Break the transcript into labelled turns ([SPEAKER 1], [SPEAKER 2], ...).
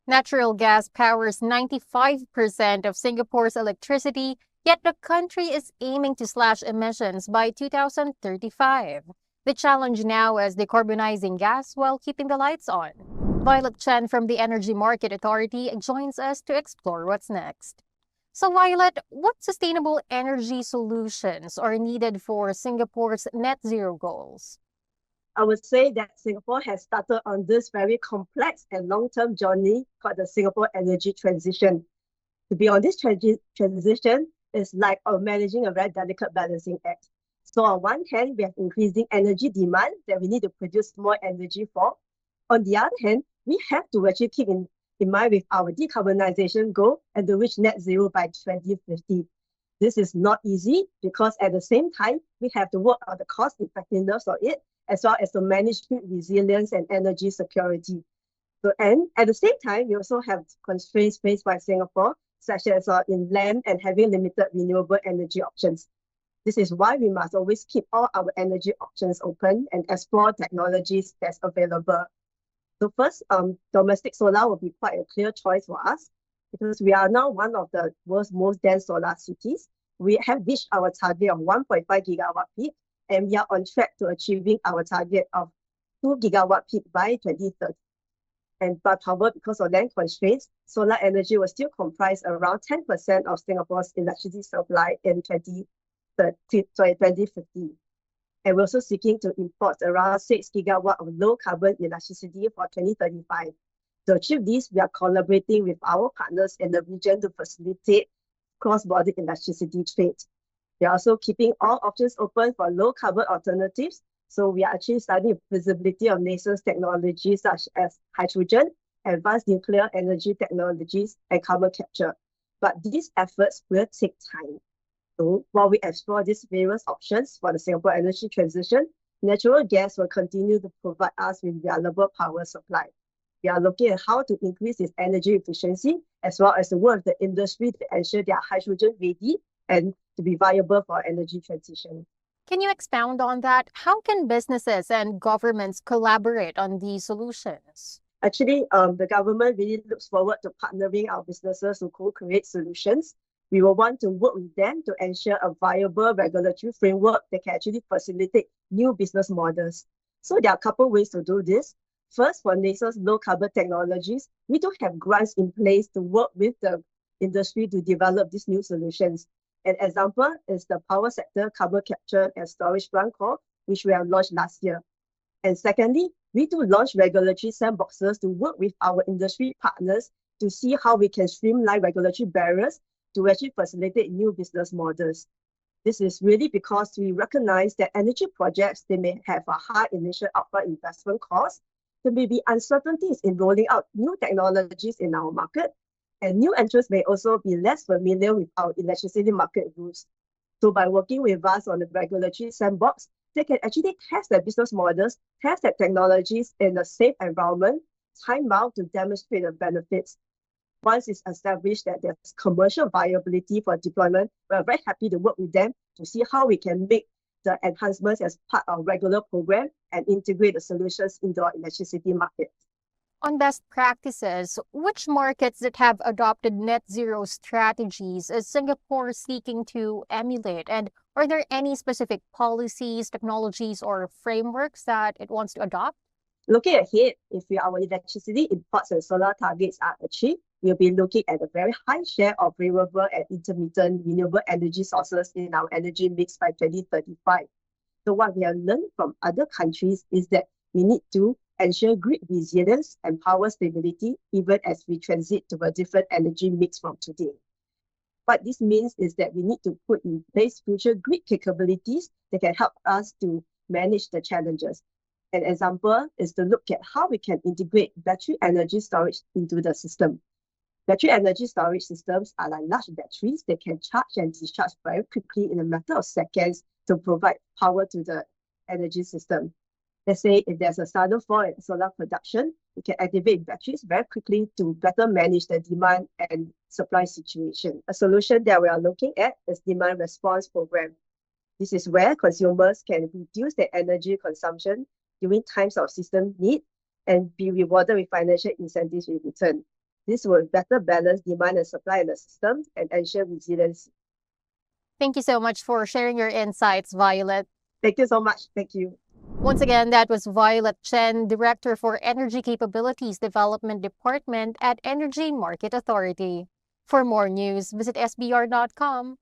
[SPEAKER 1] Natural gas powers 95% of Singapore's electricity, yet the country is aiming to slash emissions by 2035. The challenge now is decarbonizing gas while keeping the lights on. Violet Chen from the Energy Market Authority joins us to explore what's next. So, Violet, what sustainable energy solutions are needed for Singapore's net zero goals?
[SPEAKER 2] I would say that Singapore has started on this very complex and long-term journey called the Singapore energy transition. To be on this transition is like managing a very delicate balancing act. So on one hand, we have increasing energy demand that we need to produce more energy for. On the other hand, we have to actually keep in mind with our decarbonization goal and to reach net zero by 2050. This is not easy because at the same time, we have to work on the cost effectiveness of it, as well as to manage grid resilience and energy security. So, and at the same time, we also have constraints faced by Singapore, such as in land and having limited renewable energy options. This is why we must always keep all our energy options open and explore technologies that's available. So first, domestic solar will be quite a clear choice for us because we are now one of the world's most dense solar cities. We have reached our target of 1.5 gigawatt peak, and we are on track to achieving our target of 2 gigawatt peak by 2030. But however, because of land constraints, solar energy will still comprise around 10% of Singapore's electricity supply in 2050. And we're also seeking to import around 6 gigawatt of low carbon electricity for 2035. To achieve this, we are collaborating with our partners in the region to facilitate cross-border electricity trade. We are also keeping all options open for low carbon alternatives. So we are actually studying the feasibility of nascent technologies such as hydrogen, advanced nuclear energy technologies, and carbon capture. But these efforts will take time. So while we explore these various options for the Singapore energy transition, natural gas will continue to provide us with reliable power supply. We are looking at how to increase its energy efficiency, as well as to work with the industry to ensure they are hydrogen ready and to be viable for energy transition.
[SPEAKER 1] Can you expound on that? How can businesses and governments collaborate on these solutions?
[SPEAKER 2] Actually, the government really looks forward to partnering our businesses to co-create solutions. We will want to work with them to ensure a viable regulatory framework that can actually facilitate new business models. So there are a couple ways to do this. First, for nascent low carbon technologies, we do have grants in place to work with the industry to develop these new solutions. An example is the power sector carbon capture and storage grant call, which we have launched last year. And secondly, we do launch regulatory sandboxes to work with our industry partners to see how we can streamline regulatory barriers to actually facilitate new business models. This is really because we recognize that energy projects, they may have a high initial upfront investment cost. There may be uncertainties in rolling out new technologies in our market, and new entrants may also be less familiar with our electricity market rules. So by working with us on the regulatory sandbox, they can actually test their business models, test their technologies in a safe environment, time-bound to demonstrate the benefits. Once it's established that there's commercial viability for deployment, we're very happy to work with them to see how we can make the enhancements as part of regular program and integrate the solutions into our electricity market.
[SPEAKER 1] On best practices, which markets that have adopted net zero strategies is Singapore seeking to emulate? And are there any specific policies, technologies, or frameworks that it wants to adopt?
[SPEAKER 2] Looking ahead, if our electricity imports and solar targets are achieved, we'll be looking at a very high share of renewable and intermittent renewable energy sources in our energy mix by 2035. So what we have learned from other countries is that we need to ensure grid resilience and power stability even as we transit to a different energy mix from today. What this means is that we need to put in place future grid capabilities that can help us to manage the challenges. An example is to look at how we can integrate battery energy storage into the system. Battery energy storage systems are like large batteries that can charge and discharge very quickly in a matter of seconds to provide power to the energy system. Let's say if there's a sudden fall in solar production, we can activate batteries very quickly to better manage the demand and supply situation. A solution that we are looking at is demand response program. This is where consumers can reduce their energy consumption during times of system need and be rewarded with financial incentives in return. This will better balance demand and supply in the system and ensure resilience.
[SPEAKER 1] Thank you so much for sharing your insights, Violet.
[SPEAKER 2] Thank you so much. Thank you.
[SPEAKER 1] Once again, that was Violet Chen, Director for Energy Capabilities Development Department at Energy Market Authority. For more news, visit sbr.com.sg.